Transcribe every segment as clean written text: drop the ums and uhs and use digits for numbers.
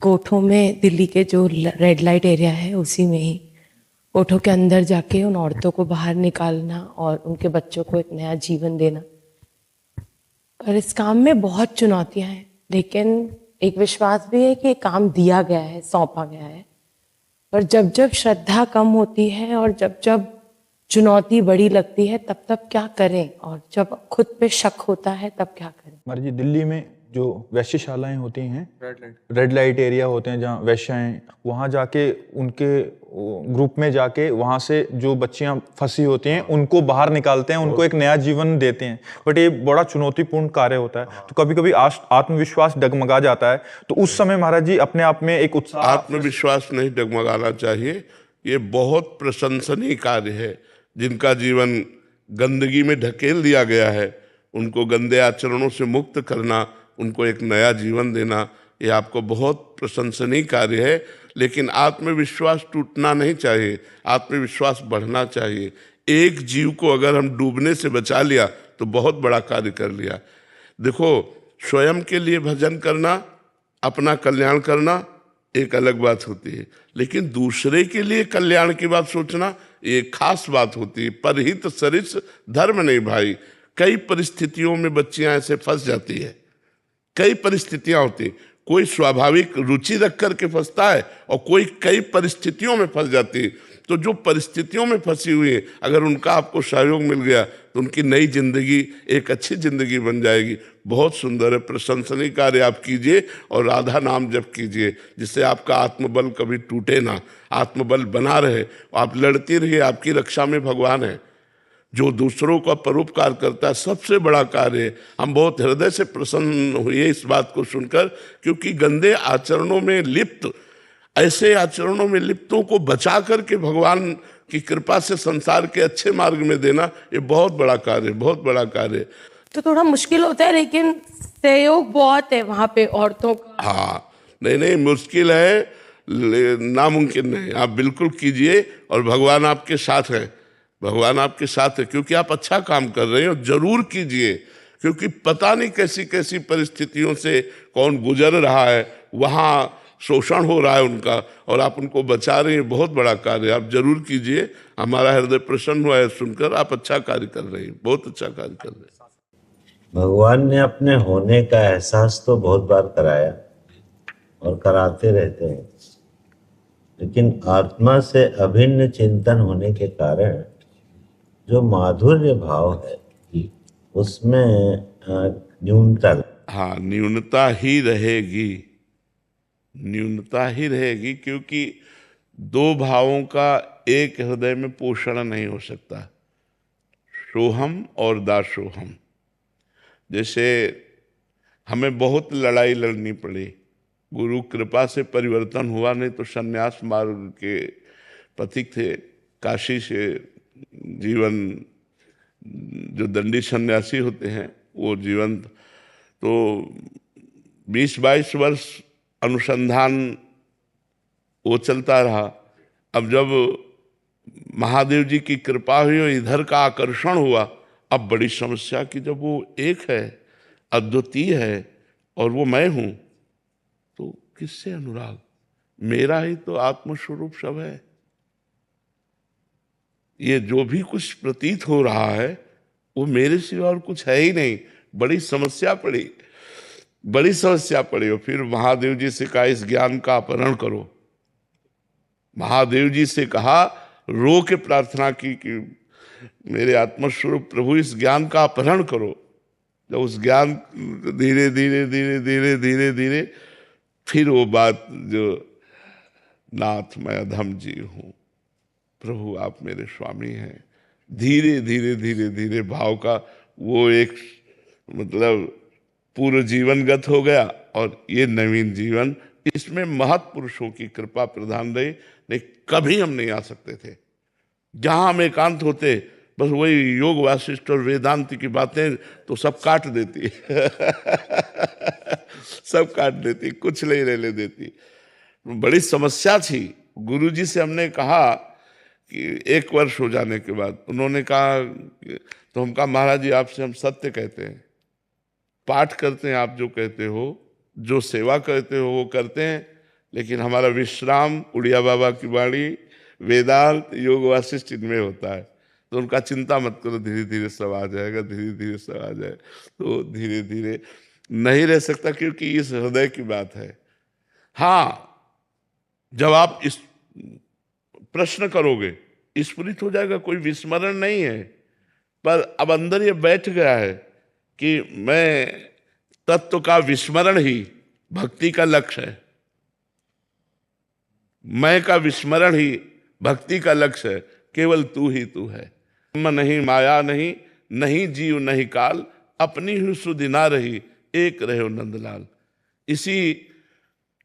कोठों में, दिल्ली के जो रेड लाइट एरिया है उसी में ही कोठों के अंदर जाके उन औरतों को बाहर निकालना और उनके बच्चों को एक नया जीवन देना। और इस काम में बहुत चुनौतियां हैं, लेकिन एक विश्वास भी है कि ये काम दिया गया है, सौंपा गया है। पर जब जब श्रद्धा कम होती है और जब जब चुनौती बड़ी लगती है, तब तब क्या करें, और जब खुद पे शक होता है तब क्या करें। हमारी जी दिल्ली में जो वैश्यशालाएं होती हैं, रेड लाइट एरिया होते हैं जहाँ वैश्याएं, वहाँ जाके उनके ग्रुप में जाके वहाँ से जो बच्चियाँ फंसी होती हैं उनको बाहर निकालते हैं, उनको एक नया जीवन देते हैं। बट ये बड़ा चुनौतीपूर्ण कार्य होता है, तो कभी कभी आत्मविश्वास डगमगा जाता है। तो उस समय महाराज जी अपने आप में एक उत्साह। आत्मविश्वास नहीं डगमगाना चाहिए। ये बहुत प्रशंसनीय कार्य है। जिनका जीवन गंदगी में ढकेल दिया गया है, उनको गंदे आचरणों से मुक्त करना, उनको एक नया जीवन देना, ये आपको बहुत प्रशंसनीय कार्य है। लेकिन आत्मविश्वास टूटना नहीं चाहिए, आत्मविश्वास बढ़ना चाहिए। एक जीव को अगर हम डूबने से बचा लिया तो बहुत बड़ा कार्य कर लिया। देखो, स्वयं के लिए भजन करना, अपना कल्याण करना एक अलग बात होती है, लेकिन दूसरे के लिए कल्याण की बात सोचना ये खास बात होती है। परहित सरिस धर्म नहीं भाई। कई परिस्थितियों में बच्चियां ऐसे फंस जाती है, कई परिस्थितियां होती, कोई स्वाभाविक रुचि रख करके फंसता है और कोई कई परिस्थितियों में फंस जाती है। तो जो परिस्थितियों में फंसी हुई है, अगर उनका आपको सहयोग मिल गया तो उनकी नई जिंदगी एक अच्छी जिंदगी बन जाएगी। बहुत सुंदर है, प्रशंसनीय कार्य आप कीजिए और राधा नाम जप कीजिए, जिससे आपका आत्मबल कभी टूटे ना, आत्मबल बना रहे। आप लड़ती रहिए, आपकी रक्षा में भगवान है। जो दूसरों का परोपकार करता है सबसे बड़ा कार्य है। हम बहुत हृदय से प्रसन्न हुए इस बात को सुनकर, क्योंकि गंदे आचरणों में लिप्त, ऐसे आचरणों में लिप्तों को बचा करके भगवान की कृपा से संसार के अच्छे मार्ग में देना, ये बहुत बड़ा कार्य, बहुत बड़ा कार्य। तो थोड़ा मुश्किल होता है, लेकिन सहयोग बहुत है वहां पे औरतों का। हाँ, नहीं मुश्किल है, नामुमकिन नहीं। आप बिल्कुल कीजिए और भगवान आपके साथ है, भगवान आपके साथ है, क्योंकि आप अच्छा काम कर रहे हो। जरूर कीजिए, क्योंकि पता नहीं कैसी कैसी परिस्थितियों से कौन गुजर रहा है, वहाँ शोषण हो रहा है उनका, और आप उनको बचा रहे हैं। बहुत बड़ा कार्य, आप जरूर कीजिए। हमारा हृदय प्रसन्न हुआ है सुनकर। आप अच्छा कार्य कर रहे हैं, बहुत अच्छा कार्य कर रहे हैं। भगवान ने अपने होने का एहसास तो बहुत बार कराया और कराते रहते हैं, लेकिन आत्मा से अभिन्न चिंतन होने के कारण जो माधुर्य भाव है उसमें न्यूनता। हाँ, न्यूनता ही रहेगी, न्यूनता ही रहेगी, क्योंकि दो भावों का एक हृदय में पोषण नहीं हो सकता। सोहम और दासोहम। जैसे हमें बहुत लड़ाई लड़नी पड़ी, गुरु कृपा से परिवर्तन हुआ, नहीं तो सन्यास मार्ग के पथिक थे। काशी से जीवन, जो दंडी सन्यासी होते हैं वो जीवन, तो 20-22 वर्ष अनुसंधान वो चलता रहा। अब जब महादेव जी की कृपा हुई और इधर का आकर्षण हुआ, अब बड़ी समस्या कि जब वो एक है, अद्वितीय है, और वो मैं हूं, तो किससे अनुराग? मेरा ही तो आत्मस्वरूप सब है। ये जो भी कुछ प्रतीत हो रहा है वो मेरे सिवा और कुछ है ही नहीं। बड़ी समस्या पड़ी, बड़ी समस्या पड़ी। और फिर महादेव जी से कहा इस ज्ञान का अपहरण करो। महादेव जी से कहा, रो के प्रार्थना की कि मेरे आत्मस्वरूप प्रभु इस ज्ञान का अपहरण करो। जब उस ज्ञान धीरे धीरे धीरे धीरे धीरे धीरे फिर वो बात जो नाथ मैं अधम जीव हूँ, प्रभु आप मेरे स्वामी हैं, धीरे धीरे धीरे धीरे भाव का वो एक मतलब पूर्व जीवनगत हो गया। और ये नवीन जीवन, इसमें महत्पुरुषों की कृपा प्रधान रही। नहीं, कभी हम नहीं आ सकते थे। जहां हम एकांत होते, बस वही योग वासिष्ठ और वेदांत की बातें तो सब काट देती सब काट देती, कुछ नहीं रहने देती। बड़ी समस्या थी। गुरुजी से हमने कहा कि 1 वर्ष हो जाने के बाद उन्होंने कहा, तो हम कहा महाराज जी आपसे हम सत्य कहते हैं, पाठ करते हैं आप जो कहते हो, जो सेवा करते हो वो करते हैं, लेकिन हमारा विश्राम उड़िया बाबा की वाणी, वेदांत, योग वासिष्ठ इनमें होता है। तो उनका चिंता मत करो, धीरे धीरे सब आ जाएगा, धीरे धीरे सब आ जाए। तो धीरे धीरे नहीं रह सकता, क्योंकि इस हृदय की बात है। हाँ, जब आप इस प्रश्न करोगे स्फुरित हो जाएगा, कोई विस्मरण नहीं है। पर अब अंदर ये बैठ गया है कि मैं तत्व का विस्मरण ही भक्ति का लक्ष्य है, मैं का विस्मरण ही भक्ति का लक्ष्य है। केवल तू ही तू है, ब्रह्म नहीं, माया नहीं, नहीं जीव नहीं काल, अपनी ही सुधि ना रही, एक रहे नंदलाल। इसी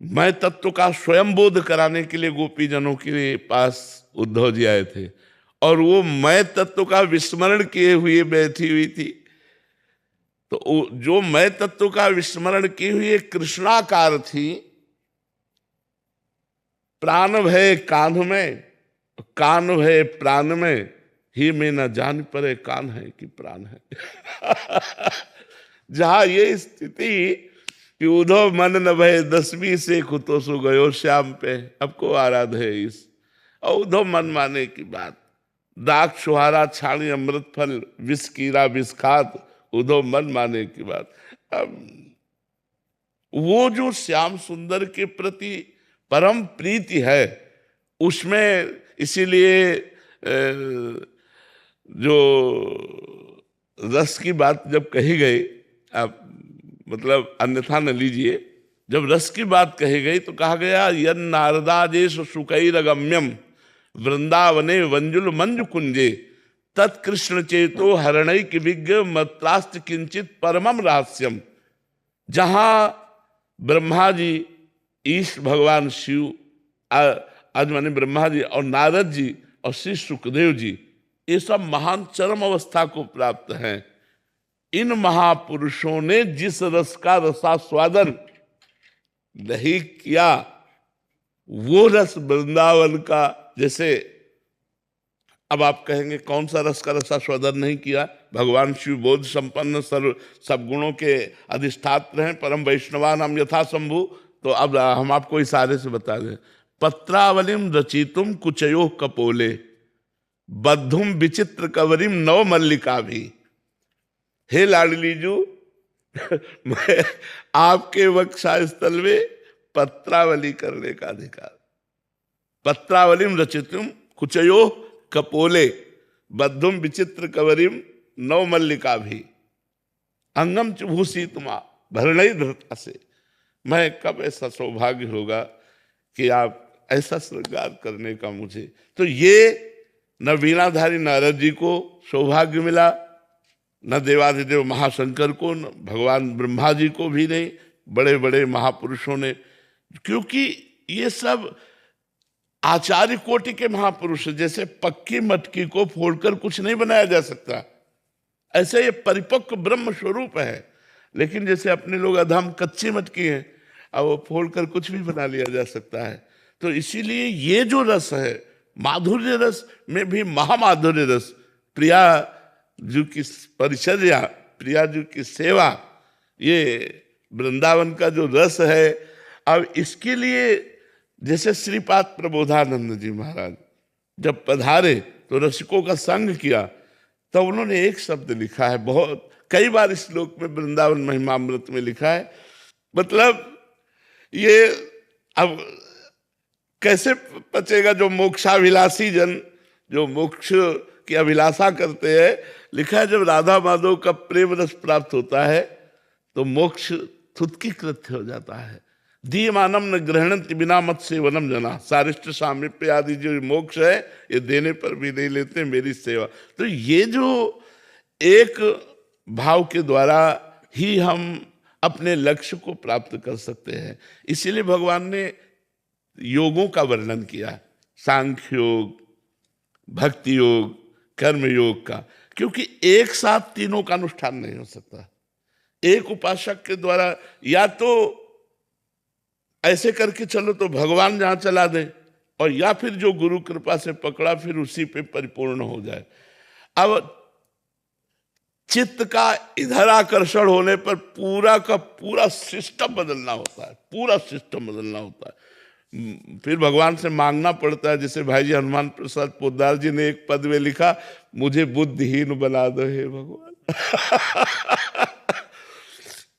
मैं तत्व का स्वयं बोध कराने के लिए गोपीजनों के पास उद्धव जी आए थे, और वो मैं तत्व का विस्मरण किए हुए बैठी हुई थी। तो जो मैं तत्व का विस्मरण किए हुए कृष्णाकार थी, प्राण भय कान में, कान भय प्राण में, ही में न जान पड़े कान है कि प्राण है। जहां ये स्थिति कि उधो मन न भय 10वीं से खुतो सो गयो श्याम पे, अब को आराध है इस। और उधो मन माने की बात, दाग सुहारा छाणी अमृत फल, विष कीरा विष खात, उधो मन माने की बात। अब वो जो श्याम सुंदर के प्रति परम प्रीति है, उसमें इसीलिए जो रस की बात जब कही गई, आप मतलब अन्यथा न लीजिए, जब रस की बात कही गई तो कहा गया यन नारदादेश सुकैरगम्यम वृंदावने वंजुल मंजु कुंजे तत्कृष्ण चेतो हरणैक विज्ञ मत्रास्त किंचित परमम रहस्यम। जहां ब्रह्मा जी, ईश भगवान शिव, आज माने ब्रह्मा जी और नारद जी और श्री सुखदेव जी, ये सब महान चरम अवस्था को प्राप्त हैं। इन महापुरुषों ने जिस रस का रसास्वादन नहीं किया, वो रस वृंदावन का, जैसे अब आप कहेंगे कौन सा रस का रसास्वादन नहीं किया? भगवान शिव बोध संपन्न सर्व सब गुणों के अधिष्ठात्र हैं, परम वैष्णवान हम यथा शंभु। तो अब हम आपको इशारे से बता दें, पत्रावलिम रचितुम कुचयो कपोले, बद्धुम विचित्र कवरिम नव मल्लिका भी। हे लाडली जू, मैं आपके वक्षस्थल में पत्रावली करने का अधिकार। पत्रावलिम रचितुम कुचयो कपोले, बद्धुम विचित्र कवरिम नव मल्लिका भी, अंगम चुभूसी तुमा भरणई धृता से। मैं कब ऐसा सौभाग्य होगा कि आप ऐसा श्रृंगार करने का मुझे। तो ये न वीणाधारी नारद जी को सौभाग्य मिला, न देवाधिदेव महाशंकर को, न भगवान ब्रह्मा जी को भी नहीं, बड़े बड़े महापुरुषों ने। क्योंकि ये सब आचार्य कोटि के महापुरुष, जैसे पक्की मटकी को फोड़कर कुछ नहीं बनाया जा सकता, ऐसे ये परिपक्व ब्रह्म स्वरूप है। लेकिन जैसे अपने लोग अधम कच्ची मटकी हैं, अब वो फोड़कर कुछ भी बना लिया जा सकता है। तो इसीलिए ये जो रस है, माधुर्य रस में भी महामाधुर्य रस, प्रिया जी की परिचर्या, प्रिया जी की सेवा, ये वृंदावन का जो रस है। अब इसके लिए जैसे श्रीपाद प्रबोधानंद जी महाराज जब पधारे तो रसिकों का संग किया, तो उन्होंने एक शब्द लिखा है, बहुत कई बार इस श्लोक में वृंदावन महिमामृत में लिखा है। मतलब ये अब कैसे पचेगा जो मोक्षाभिलाषी जन, जो मोक्ष की अभिलाषा करते हैं। लिखा है जब राधा माधव का प्रेम रस प्राप्त होता है तो मोक्ष थुतकी कृत्य हो जाता है। दीयमानम न ग्रहणंति बिना मत सेवनम जना, सारिष्ट सामीप्य आदि जो मोक्ष है ये देने पर भी नहीं लेते, मेरी सेवा। तो ये जो एक भाव के द्वारा ही हम अपने लक्ष्य को प्राप्त कर सकते हैं। इसीलिए भगवान ने योगों का वर्णन किया, सांख्य योग, भक्ति योग, कर्म योग का, क्योंकि एक साथ तीनों का अनुष्ठान नहीं हो सकता। एक उपासक के द्वारा या तो ऐसे करके चलो तो भगवान जहां चला दे, और या फिर जो गुरु कृपा से पकड़ा फिर उसी पे परिपूर्ण हो जाए। अब चित्त का इधर आकर्षण होने पर पूरा का पूरा सिस्टम बदलना होता है, पूरा सिस्टम बदलना होता है। फिर भगवान से मांगना पड़ता है। जैसे भाई जी हनुमान प्रसाद पोद्दार जी ने एक पद में लिखा, मुझे बुद्धिहीन बना दो हे भगवान।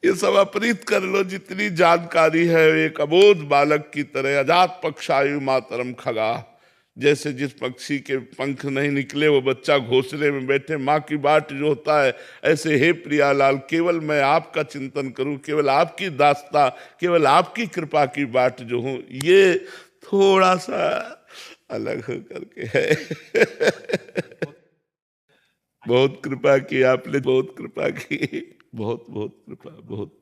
ये सब अपरीत कर लो, जितनी जानकारी है एक अबोध बालक की तरह। अजात पक्षायु मातरम खगा, जैसे जिस पक्षी के पंख नहीं निकले वो बच्चा घोंसले में बैठे माँ की बाट जो होता है, ऐसे हे प्रियालाल केवल मैं आपका चिंतन करूं, केवल आपकी दास्ता, केवल आपकी कृपा की बाट जो हूं, ये थोड़ा सा अलग हो करके है। बहुत कृपा की आपने, बहुत कृपा की, बहुत बहुत कृपा, बहुत।